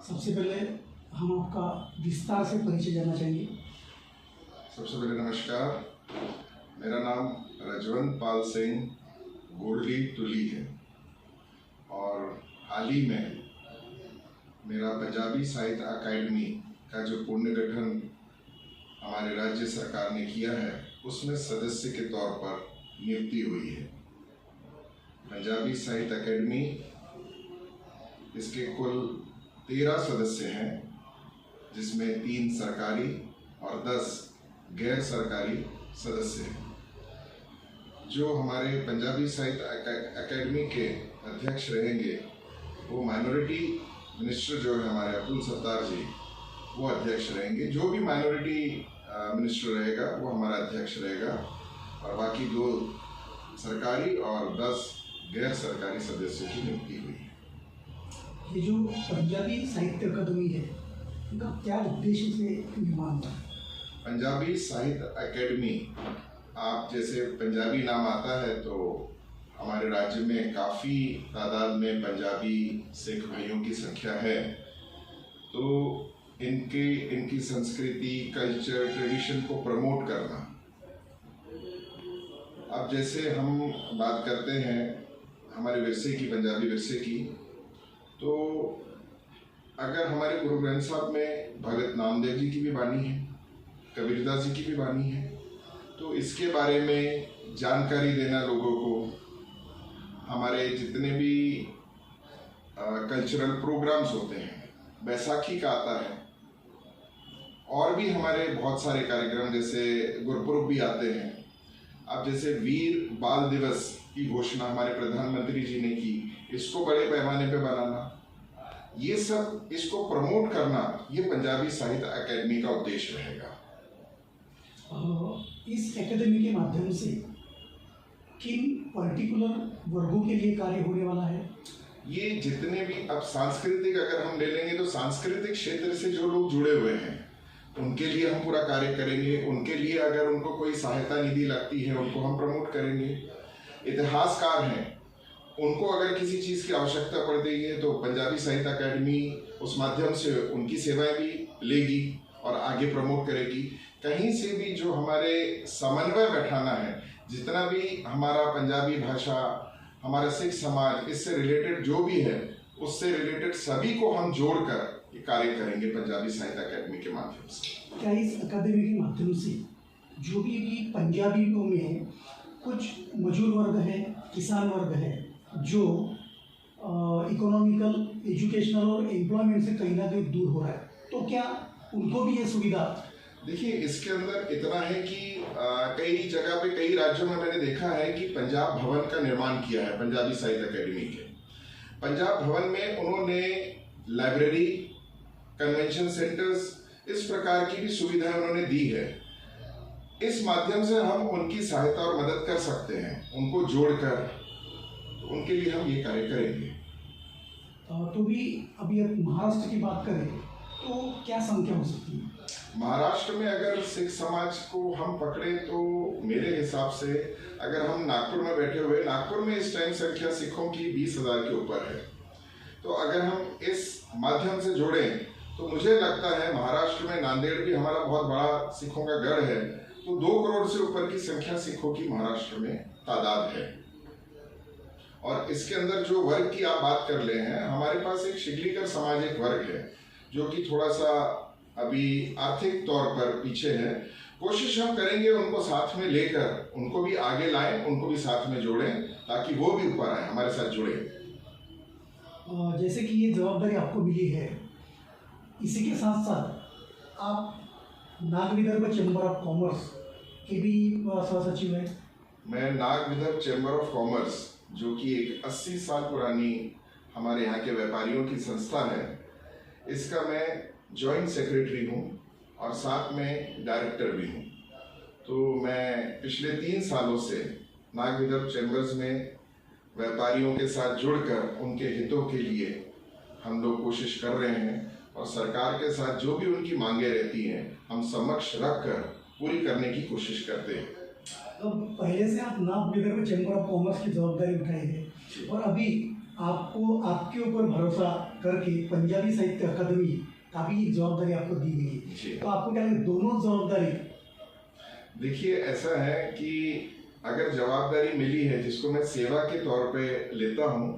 सबसे पहले हम आपका विस्तार से परिचय जानना चाहेंगे। सबसे पहले नमस्कार, मेरा नाम रजवंत पाल सिंह गोल्डी तुली है और हाल ही में मेरा पंजाबी साहित्य अकादमी का जो पुनर्गठन हमारे राज्य सरकार ने किया है उसमें सदस्य के तौर पर नियुक्ति हुई है। पंजाबी साहित्य अकादमी, इसके कुल 13 सदस्य हैं, जिसमें 3 सरकारी और 10 गैर सरकारी सदस्य हैं। जो हमारे पंजाबी साहित्य अकादमी के अध्यक्ष रहेंगे वो माइनॉरिटी मिनिस्टर जो है हमारे अब्दुल सत्तार जी, वो अध्यक्ष रहेंगे। जो भी माइनॉरिटी मिनिस्टर रहेगा वो हमारा अध्यक्ष रहेगा और बाकी 2 सरकारी और 10 गैर सरकारी सदस्यों की नियुक्ति हुई है। ये जो पंजाबी साहित्य अकादमी है, इनका क्या उद्देश्य से निर्माण हुआ? पंजाबी साहित्य अकादमी, आप जैसे पंजाबी नाम आता है तो हमारे राज्य में काफ़ी तादाद में पंजाबी सिख भाइयों की संख्या है, तो इनकी संस्कृति, कल्चर, ट्रेडिशन को प्रमोट करना। अब जैसे हम बात करते हैं हमारे विरसे की, पंजाबी विरसे की, तो अगर हमारे गुरु ग्रंथ साहब में भगत नामदेव जी की भी वाणी है, कबीरदास जी की भी वाणी है, तो इसके बारे में जानकारी देना लोगों को। हमारे जितने भी कल्चरल प्रोग्राम्स होते हैं, बैसाखी का आता है और भी हमारे बहुत सारे कार्यक्रम जैसे गुरपुरब भी आते हैं। अब जैसे वीर बाल दिवस की घोषणा हमारे प्रधानमंत्री जी ने की, इसको बड़े पैमाने पे बनाना, ये सब इसको प्रमोट करना, ये पंजाबी साहित्य अकादमी का उद्देश्य रहेगा। इस एकेडमी के माध्यम से किन पर्टिकुलर वर्गों के लिए कार्य होने वाला है? ये जितने भी, अब सांस्कृतिक अगर हम ले लेंगे तो सांस्कृतिक क्षेत्र से जो लोग जुड़े हुए हैं उनके लिए हम पूरा कार्य करेंगे। उनके लिए अगर उनको कोई सहायता निधि लगती है उनको हम प्रमोट करेंगे। इतिहासकार हैं, उनको अगर किसी चीज़ की आवश्यकता पड़ती है तो पंजाबी साहित्य अकादमी उस माध्यम से उनकी सेवाएं भी लेगी और आगे प्रमोट करेगी। कहीं से भी जो हमारे समन्वय बैठाना है, जितना भी हमारा पंजाबी भाषा, हमारा सिख समाज, इससे रिलेटेड जो भी है, उससे रिलेटेड सभी को हम जोड़कर ये कार्य करेंगे पंजाबी साहित्य अकादमी के माध्यम से। क्या इस अकादमी के माध्यम से जो भी पंजाबियों में कुछ मजदूर वर्ग है, किसान वर्ग है, जो इकोनॉमिकल, एजुकेशनल और एम्प्लॉयमेंट से कहीं ना कहीं दूर हो रहा है, तो क्या उनको भी ये सुविधा? देखिए, इसके अंदर इतना है कि कई जगह पे, कई राज्यों में मैंने देखा है कि पंजाब भवन का निर्माण किया है पंजाबी साहित्य अकादमी के। पंजाब भवन में उन्होंने लाइब्रेरी, कन्वेंशन सेंटर्स, इस प्रकार की भी सुविधाएं उन्होंने दी है। इस माध्यम से हम उनकी सहायता और मदद कर सकते हैं, उनको जोड़कर, तो उनके लिए हम ये कार्य करेंगे। तो भी अभी महाराष्ट्र की बात करें तो क्या संख्या हो सकती है? महाराष्ट्र में अगर सिख समाज को हम पकड़े तो मेरे हिसाब से, अगर हम नागपुर में बैठे हुए, नागपुर में इस टाइम संख्या सिखों की 20,000 के ऊपर है, तो अगर हम इस माध्यम से जोड़ें तो मुझे लगता है महाराष्ट्र में नांदेड़ भी हमारा बहुत बड़ा सिखों का गढ़ है, तो 2 करोड़ से ऊपर की संख्या सिखों की महाराष्ट्र में तादाद है। और इसके अंदर जो वर्ग की आप बात कर ले हैं, हमारे पास एक शिगलीकर समाज एक वर्ग है जो कि थोड़ा सा अभी आर्थिक तौर पर पीछे है। कोशिश हम करेंगे उनको साथ में लेकर, उनको भी आगे लाएं, उनको भी साथ में जोड़ें, ताकि वो भी ऊपर आए, हमारे साथ जुड़े। जैसे कि ये जवाबदारी आपको मिली है, इसी के साथ साथ आप Nag Vidarbha chamber of commerce के भी सह-सचिव हैं। मैं Nag Vidarbha chamber of commerce, जो कि एक 80 साल पुरानी हमारे यहाँ के व्यापारियों की संस्था है, इसका मैं जॉइंट सेक्रेटरी हूँ और साथ में डायरेक्टर भी हूँ। तो मैं पिछले 3 सालों से नाग विदर्भ चैम्बर्स में व्यापारियों के साथ जुड़कर उनके हितों के लिए हम लोग कोशिश कर रहे हैं और सरकार के साथ जो भी उनकी मांगे रहती हैं हम समक्ष रख कर पूरी करने की कोशिश करते हैं। तो पहले से आप Nag Vidarbha chamber of commerce की जवाबदारी उठाई है और अभी आपको आपके ऊपर भरोसा करके पंजाबी साहित्य अकादमी का भी एक जवाबदारी आपको दी गई जी। है, तो आपको क्या लगता है दोनों जवाबदारी? देखिए, ऐसा है कि अगर जवाबदारी मिली है जिसको मैं सेवा के तौर पे लेता हूँ,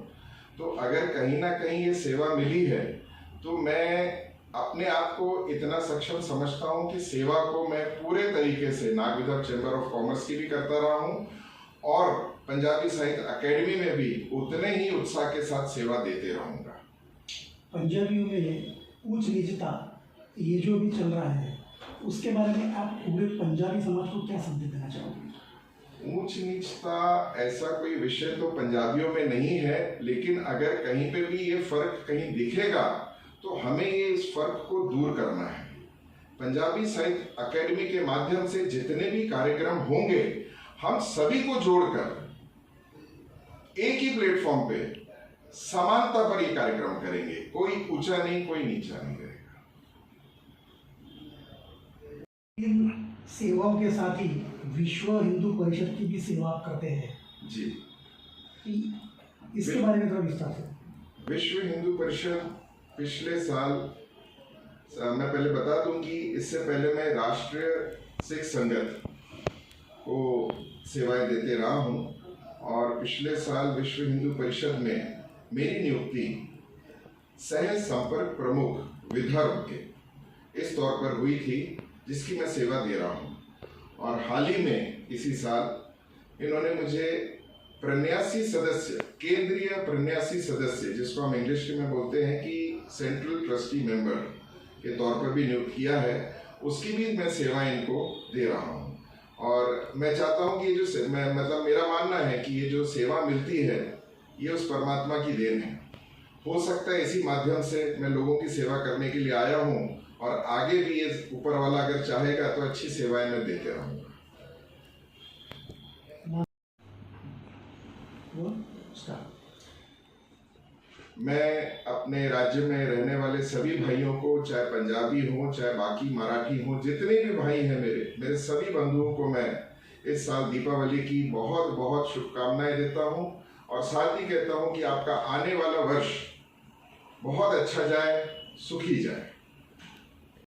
तो अगर कहीं ना कहीं ये सेवा मिली है तो मैं अपने आप को इतना सक्षम समझता हूँ कि सेवा को मैं पूरे तरीके से नागविदर्भ चैम्बर ऑफ कॉमर्स की भी करता रहा हूँ और पंजाबी साहित्य अकेडमी में भी उतने ही उत्साह के साथ सेवा देते रहूँगा। पंजाबियों में उच्च नीचता ये जो भी चल रहा है उसके बारे में आप पूरे पंजाबी समाज को क्या संदेश देना चाहोगे? ऊंच नीचता ऐसा कोई विषय तो पंजाबियों में नहीं है, लेकिन अगर कहीं पे भी ये फर्क कहीं दिखेगा तो हमें ये इस फर्क को दूर करना है। पंजाबी साहित्य अकेडमी के माध्यम से जितने भी कार्यक्रम होंगे हम सभी को जोड़कर एक ही प्लेटफॉर्म पे समानता पर ये कार्यक्रम करेंगे। कोई ऊंचा नहीं, कोई नीचा नहीं करेगा। इन सेवाओं के साथ ही विश्व हिंदू परिषद की भी सेवा आप करते हैं जी। इसके बारे में थोड़ा विस्तार से। विश्व हिंदू परिषद पिछले साल, मैं पहले बता दूं कि इससे पहले मैं राष्ट्रीय सिख संगत को सेवाएं देते रहा हूं और पिछले साल विश्व हिंदू परिषद में मेरी नियुक्ति सह संपर्क प्रमुख विदर्भ के इस तौर पर हुई थी, जिसकी मैं सेवा दे रहा हूं। और हाल ही में इसी साल इन्होंने मुझे प्रन्यासी सदस्य, केंद्रीय प्रन्यासी सदस्य, जिसको हम इंग्लिश में बोलते हैं कि सेंट्रल ट्रस्टी मेंबर के तौर पर भी नियुक्त किया है। उसकी भी मैं सेवा इनको दे रहा हूँ और मैं चाहता हूँ कि ये जो मतलब मेरा मानना है कि ये जो सेवा मिलती है ये उस परमात्मा की देन है। हो सकता है इसी माध्यम से मैं लोगों की सेवा करने के लिए आया हूँ और आगे भी ये ऊपर वाला अगर चाहेगा तो अच्छी सेवाएं मैं देते रहूँगा। मैं अपने राज्य में रहने वाले सभी भाइयों को, चाहे पंजाबी हो चाहे बाकी मराठी हो, जितने भी भाई हैं मेरे सभी बंधुओं को मैं इस साल दीपावली की बहुत बहुत शुभकामनाएं देता हूं और साथ ही कहता हूं कि आपका आने वाला वर्ष बहुत अच्छा जाए, सुखी जाए।